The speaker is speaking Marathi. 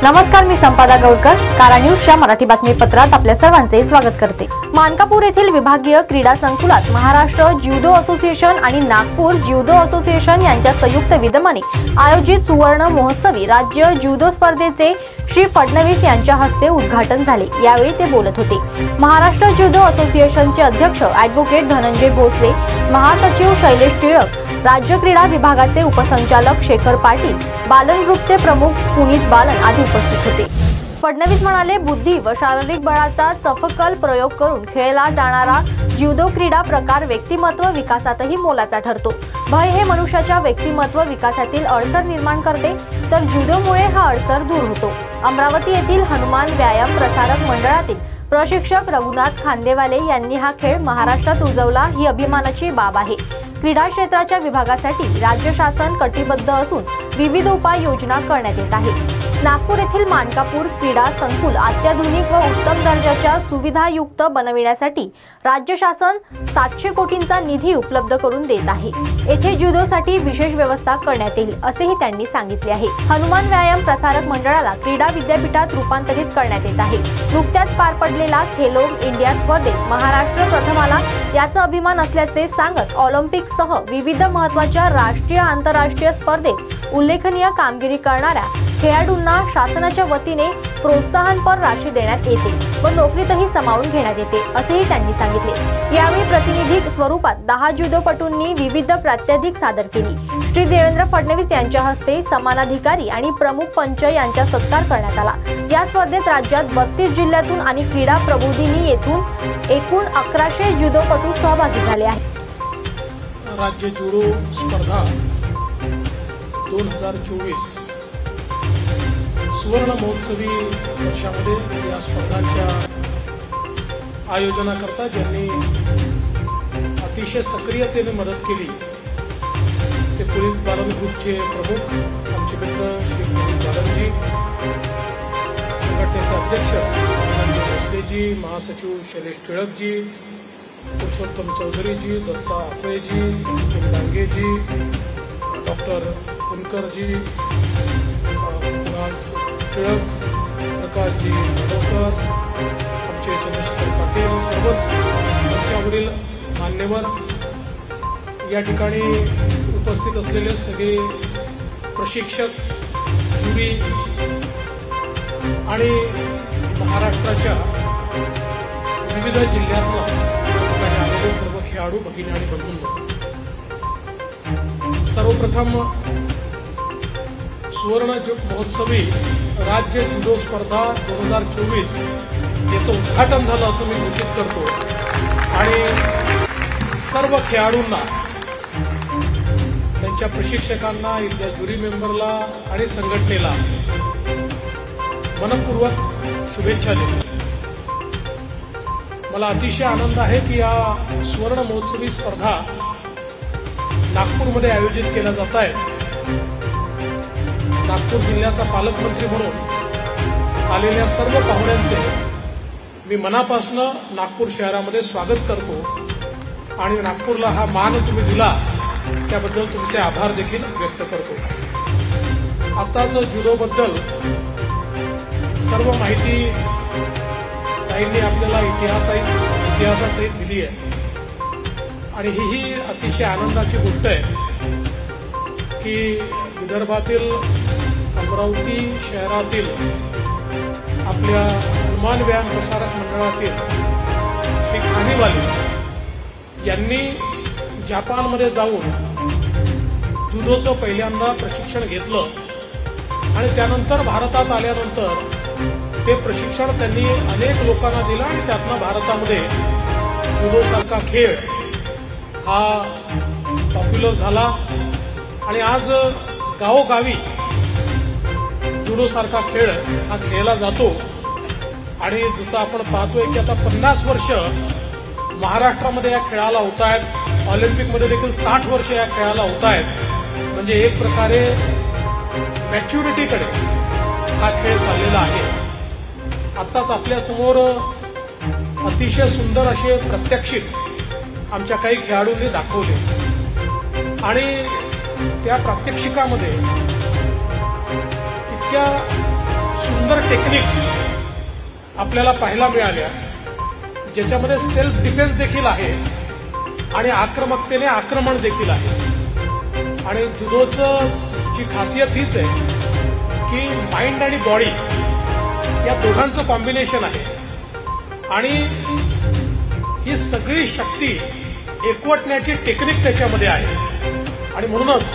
नमस्कार, मी संपादा गौडकर, कारा न्यूजच्या मराठी बातमीपत्रात आपल्या सर्वांचे स्वागत करते। मानकापूर येथील विभागीय क्रीडा संकुलात महाराष्ट्र ज्युडो असोसिएशन आणि नागपूर ज्युडो असोसिएशन यांच्या संयुक्त विद्यमाने आयोजित सुवर्ण महोत्सवी राज्य ज्युडो स्पर्धेचे श्री फडणवीस यांच्या हस्ते उद्घाटन झाले। यावेळी ते बोलत होते। महाराष्ट्र ज्युडो असोसिएशनचे अध्यक्ष ॲडव्होकेट धनंजय भोसले, महासचिव शैलेश टिळक, राज्य क्रीडा विभागाचे उपसंचालक शेखर पाटील, बालन ग्रुपचे प्रमुख पुनीत बालन आदी उपस्थित होते। फडणवीस म्हणाले, बुद्धी व शारीरिक बळाचा सफकल प्रयोग करून खेळला जाणारा ज्युडो क्रीडा प्रकार व्यक्तिमत्व विकासातही मोलाचा ठरतो। भय हे मनुष्याच्या व्यक्तिमत्व विकासातील अडसर निर्माण करते, तर ज्युडोमुळे हा अडसर दूर होतो। अमरावती येथील हनुमान व्यायाम प्रसारक मंडळातील प्रशिक्षक रघुनाथ खांदेवाले यांनी हा खेळ महाराष्ट्रात उजवला ही अभिमानाची बाब आहे। क्रीडा क्षेत्राच्या विभागासाठी राज्य शासन कटिबद्ध असून विविध उपाययोजना करण्यात येत आहे। नागपूर येथील मानकापूर क्रीडा संकुल अत्याधुनिक व उत्तम दर्जाच्या सुविधायुक्त बनविण्यासाठी राज्य शासन 700 कोटींचा निधी उपलब्ध करून देत आहे। येथे ज्युडोसाठी विशेष व्यवस्था करण्यात येईल असेही त्यांनी सांगितले आहे। हनुमान व्यायाम प्रसारक मंडळाला क्रीडा विद्यापीठात रूपांतरित करण्यात येत आहे। नुकत्याच पार पडलेला खेलो इंडिया स्पर्धेत महाराष्ट्र प्रथम आला, याचा अभिमान असल्याचे सांगत ऑलिम्पिकसह विविध महत्त्वाच्या राष्ट्रीय आंतरराष्ट्रीय स्पर्धेत उल्लेखनीय कामगिरी करणाऱ्या खेळाडूंना शासनाच्या वतीने प्रोत्साहनपर राशी देण्यात येते व नोकरीतही सामावून घेण्यात येते असेही त्यांनी सांगितले। यावेळी प्रातिनिधिक स्वरूपात 10 ज्युडोपटूंनी विविध प्रात्यक्षिक सादर केली। श्री देवेंद्र फडणवीस यांच्या हस्ते समानाधिकारी आणि प्रमुख पंच यांचा सत्कार करण्यात आला। या स्पर्धेत राज्यात 32 जिल्ह्यातून आणि क्रीडा प्रबोधिनी येथून एकूण 1100 ज्युडोपटू सहभागी झाले आहेत। राज्य ज्युडो स्पर्धा 2024 सुवर्ण महोत्सवी वर्षामध्ये या स्पर्धांच्या आयोजनाकरता ज्यांनी अतिशय सक्रियतेने मदत केली ते पुनीत बालन ग्रुपचे प्रमुख आमचे मित्र श्री पुनीत बालनजी, संघटनेचे अध्यक्ष धनंजय भोसलेजी, महासचिव शैलेश टिळकजी, पुरुषोत्तम चौधरीजी, दत्ता अफेजी, नितीन डांगेजी, डॉक्टर पुनकरजी, टिळक, प्रकाशजी मडोकर, आमचे चंद्रशेखर पाटील, सर्वच मंचावरील मान्यवर, या ठिकाणी उपस्थित असलेले सगळे प्रशिक्षक, ज्युरी आणि महाराष्ट्राच्या विविध जिल्ह्यातून आलेले सर्व खेळाडू भगिनी आणि बंधूंनो, सर्वप्रथम सुवर्ण महोत्सवी राज्य ज्युडो स्पर्धा 2024 याचं उद्घाटन झालं असं मी घोषित करतो आणि सर्व खेळाडूंना, त्यांच्या प्रशिक्षकांना, इथल्या ज्युरी मेंबरला आणि संघटनेला मनपूर्वक शुभेच्छा देतो। मला अतिशय आनंद आहे की या सुवर्ण महोत्सवी स्पर्धा नागपूरमध्ये आयोजित केल्या जात आहेत। नागपूर जिल्ह्याचा पालकमंत्री म्हणून आलेल्या सर्व पाहुण्यांचे मी मनापासून नागपूर शहरामध्ये स्वागत करतो आणि नागपूरला हा मान तुम्ही दिला त्याबद्दल तुमचे आभार देखील व्यक्त करतो। आताच ज्युडोबद्दल सर्व माहिती ताईंनी आपल्याला इतिहासासहित दिली आहे आणि ही अतिशय आनंदाची गोष्ट आहे की विदर्भातील अमरावती शहरातील आपल्या हनुमान व्यायाम प्रसारक मंडळातील श्री खांदेवाले यांनी जपानमध्ये जाऊन जुडोचं पहिल्यांदा प्रशिक्षण घेतलं आणि त्यानंतर भारतात आल्यानंतर ते प्रशिक्षण त्यांनी अनेक लोकांना दिलं आणि त्यातनं भारतामध्ये जुडोसारखा खेळ हा पॉप्युलर झाला आणि आज गावोगावी जुडोसारखा खेळ हा खेळला जातो आणि जसं आपण पाहतोय की आता 50 वर्ष महाराष्ट्रामध्ये या खेळाला होत आहेत, ऑलिम्पिकमध्ये देखील 60 वर्ष या खेळाला होत आहेत। म्हणजे एक प्रकारे मॅच्युरिटीकडे हा खेळ चाललेला आहे। आत्ताच आपल्यासमोर अतिशय सुंदर असे प्रात्यक्षिक आमच्या काही खेळाडूंनी दाखवले आणि त्या प्रात्यक्षिकामध्ये इतक्या सुंदर टेक्निक्स आपल्याला पाहायला मिळाल्या, ज्याच्यामध्ये सेल्फ डिफेन्स देखील आहे आणि आक्रमकतेने आक्रमण देखील आहे. आणि जुदोचं ची खासियत हीच आहे की माइंड आणि बॉडी या दोघांचं कॉम्बिनेशन आहे आणि ही सगळी शक्ती एकवटण्याची टेक्निक त्याच्यामध्ये आहे. आणि म्हणूनच